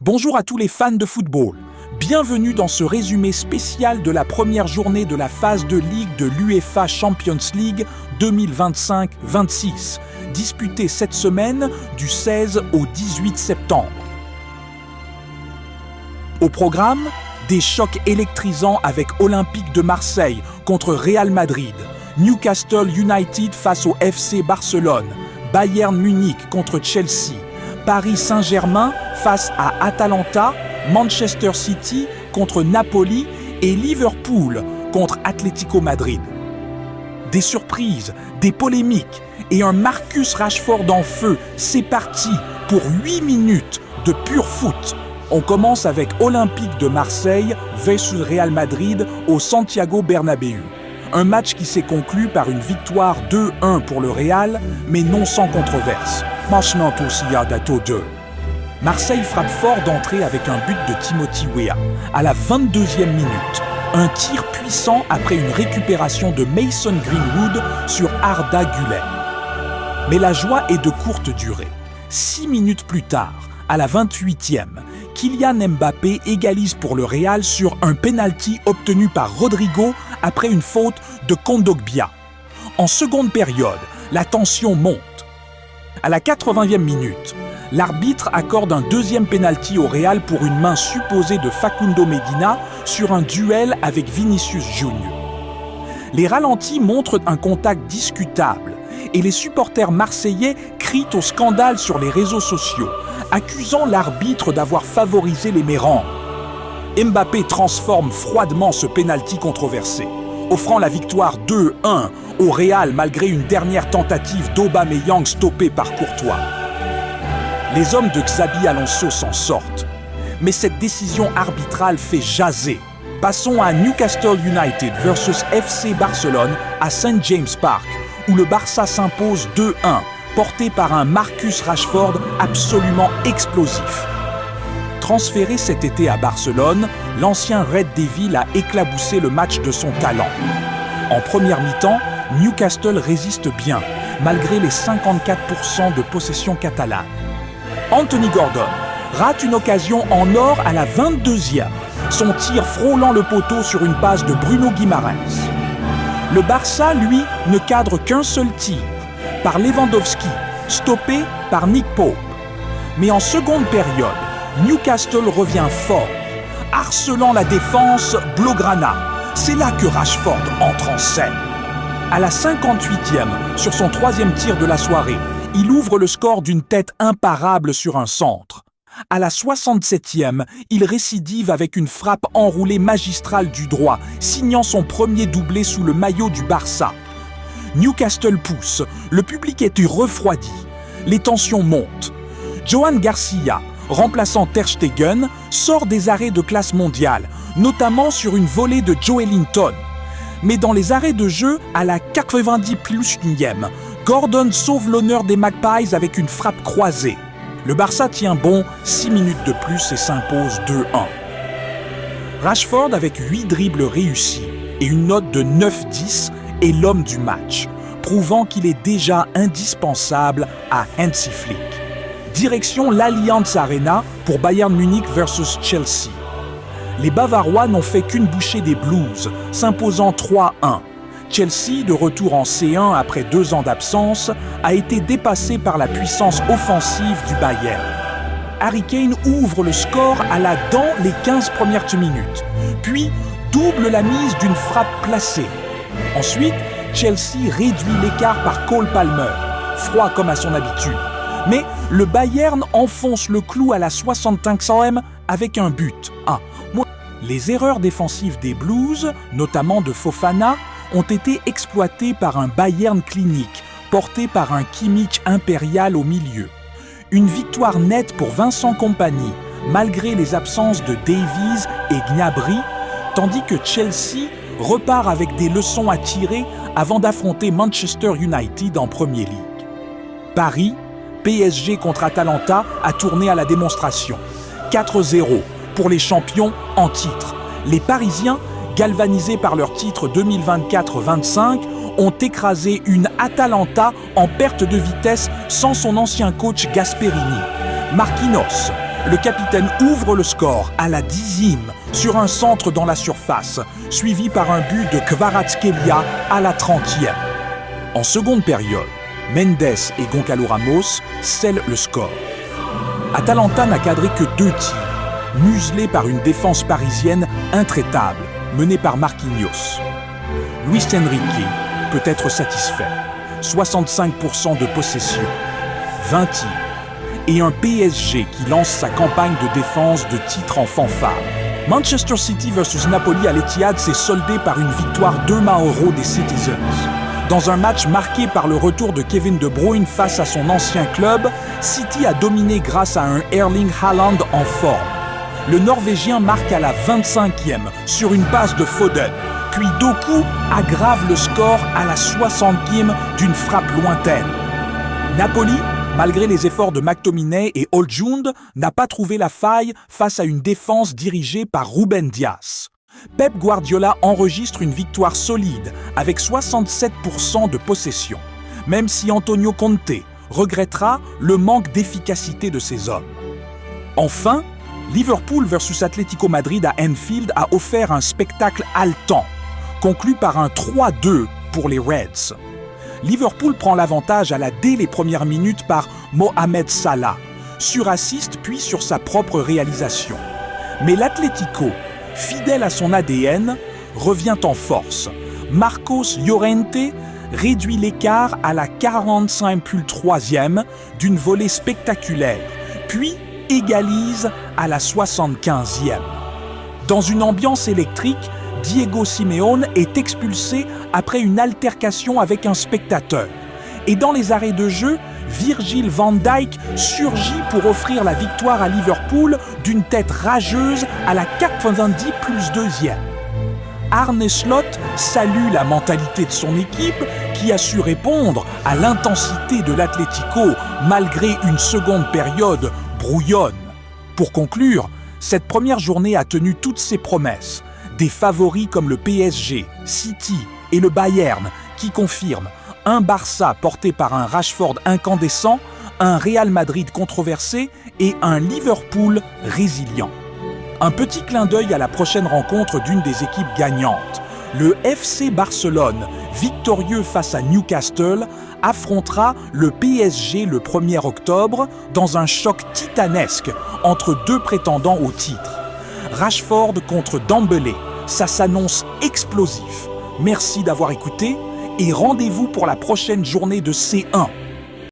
Bonjour à tous les fans de football. Bienvenue dans ce résumé spécial de la première journée de la phase de ligue de l'UEFA Champions League 2025-26, disputée cette semaine du 16 au 18 septembre. Au programme, des chocs électrisants avec Olympique de Marseille contre Real Madrid, Newcastle United face au FC Barcelone, Bayern Munich contre Chelsea, Paris Saint-Germain face à Atalanta, Manchester City contre Napoli et Liverpool contre Atlético Madrid. Des surprises, des polémiques et un Marcus Rashford en feu, c'est parti pour 8 minutes de pur foot. On commence avec Olympique de Marseille versus Real Madrid au Santiago Bernabéu. Un match qui s'est conclu par une victoire 2-1 pour le Real, mais non sans controverse. Marseille frappe fort d'entrée avec un but de Timothy Weah à la 22e minute. Un tir puissant après une récupération de Mason Greenwood sur Arda Güler. Mais la joie est de courte durée. 6 minutes plus tard, à la 28e, Kylian Mbappé égalise pour le Real sur un penalty obtenu par Rodrigo après une faute de Kondogbia. En seconde période, la tension monte. À la 80e minute, l'arbitre accorde un deuxième penalty au Real pour une main supposée de Facundo Medina sur un duel avec Vinicius Junior. Les ralentis montrent un contact discutable et les supporters marseillais crient au scandale sur les réseaux sociaux, accusant l'arbitre d'avoir favorisé les mérengues. Mbappé transforme froidement ce penalty controversé, offrant la victoire 2-1 au Real malgré une dernière tentative d'Aubameyang stoppée par Courtois. Les hommes de Xabi Alonso s'en sortent, mais cette décision arbitrale fait jaser. Passons à Newcastle United versus FC Barcelone à St. James Park, où le Barça s'impose 2-1, porté par un Marcus Rashford absolument explosif. Transféré cet été à Barcelone, l'ancien Red Devil a éclaboussé le match de son talent. En première mi-temps, Newcastle résiste bien, malgré les 54% de possession catalane. Anthony Gordon rate une occasion en or à la 22e, son tir frôlant le poteau sur une passe de Bruno Guimaraes. Le Barça, lui, ne cadre qu'un seul tir, par Lewandowski, stoppé par Nick Pope. Mais en seconde période, Newcastle revient fort, harcelant la défense blaugrana. C'est là que Rashford entre en scène. À la 58e, sur son troisième tir de la soirée, il ouvre le score d'une tête imparable sur un centre. À la 67e, il récidive avec une frappe enroulée magistrale du droit, signant son premier doublé sous le maillot du Barça. Newcastle pousse, le public est refroidi, les tensions montent. Johan Garcia, remplaçant Ter Stegen, sort des arrêts de classe mondiale, notamment sur une volée de Joelinton. Mais dans les arrêts de jeu, à la 90+1e, Gordon sauve l'honneur des Magpies avec une frappe croisée. Le Barça tient bon 6 minutes de plus et s'impose 2-1. Rashford, avec 8 dribbles réussis et une note de 9-10, est l'homme du match, prouvant qu'il est déjà indispensable à Hansi Flick. Direction l'Allianz Arena pour Bayern Munich versus Chelsea. Les Bavarois n'ont fait qu'une bouchée des Blues, s'imposant 3-1. Chelsea, de retour en C1 après 2 ans d'absence, a été dépassé par la puissance offensive du Bayern. Harry Kane ouvre le score dans les 15 premières minutes, puis double la mise d'une frappe placée. Ensuite, Chelsea réduit l'écart par Cole Palmer, froid comme à son habitude. Mais le Bayern enfonce le clou à la 65e avec un but. Les erreurs défensives des Blues, notamment de Fofana, ont été exploitées par un Bayern clinique, porté par un Kimmich impérial au milieu. Une victoire nette pour Vincent Kompany, malgré les absences de Davies et Gnabry, tandis que Chelsea repart avec des leçons à tirer avant d'affronter Manchester United en Premier League. Paris, PSG contre Atalanta a tourné à la démonstration. 4-0 pour les champions en titre. Les Parisiens, galvanisés par leur titre 2024-25, ont écrasé une Atalanta en perte de vitesse sans son ancien coach Gasperini. Marquinhos, le capitaine ouvre le score à la 10e sur un centre dans la surface, suivi par un but de Kvaratskhelia à la 30e. En seconde période, Mendes et Goncalo Ramos scellent le score. Atalanta n'a cadré que 2 tirs, muselés par une défense parisienne intraitable, menée par Marquinhos. Luis Enrique peut être satisfait. 65% de possession, 20 tirs, et un PSG qui lance sa campagne de défense de titre en fanfare. Manchester City vs Napoli à l'Etihad s'est soldé par une victoire 2-0 des Citizens. Dans un match marqué par le retour de Kevin De Bruyne face à son ancien club, City a dominé grâce à un Erling Haaland en forme. Le Norvégien marque à la 25e sur une passe de Foden, puis Doku aggrave le score à la 60e d'une frappe lointaine. Napoli, malgré les efforts de McTominay et Oljund, n'a pas trouvé la faille face à une défense dirigée par Ruben Dias. Pep Guardiola enregistre une victoire solide avec 67% de possession, même si Antonio Conte regrettera le manque d'efficacité de ses hommes. Enfin, Liverpool versus Atlético Madrid à Anfield a offert un spectacle haletant, conclu par un 3-2 pour les Reds. Liverpool prend l'avantage dès les premières minutes par Mohamed Salah, sur assist puis sur sa propre réalisation. Mais l'Atlético, fidèle à son ADN, revient en force. Marcos Llorente réduit l'écart à la 45+3e d'une volée spectaculaire, puis égalise à la 75e. Dans une ambiance électrique, Diego Simeone est expulsé après une altercation avec un spectateur. Et dans les arrêts de jeu, Virgil van Dijk surgit pour offrir la victoire à Liverpool d'une tête rageuse à la 90+2e. Arne Slot salue la mentalité de son équipe qui a su répondre à l'intensité de l'Atlético malgré une seconde période brouillonne. Pour conclure, cette première journée a tenu toutes ses promesses. Des favoris comme le PSG, City et le Bayern qui confirment un Barça porté par un Rashford incandescent, un Real Madrid controversé et un Liverpool résilient. Un petit clin d'œil à la prochaine rencontre d'une des équipes gagnantes. Le FC Barcelone, victorieux face à Newcastle, affrontera le PSG le 1er octobre dans un choc titanesque entre 2 prétendants au titre. Rashford contre Dembélé, ça s'annonce explosif. Merci d'avoir écouté et rendez-vous pour la prochaine journée de C1.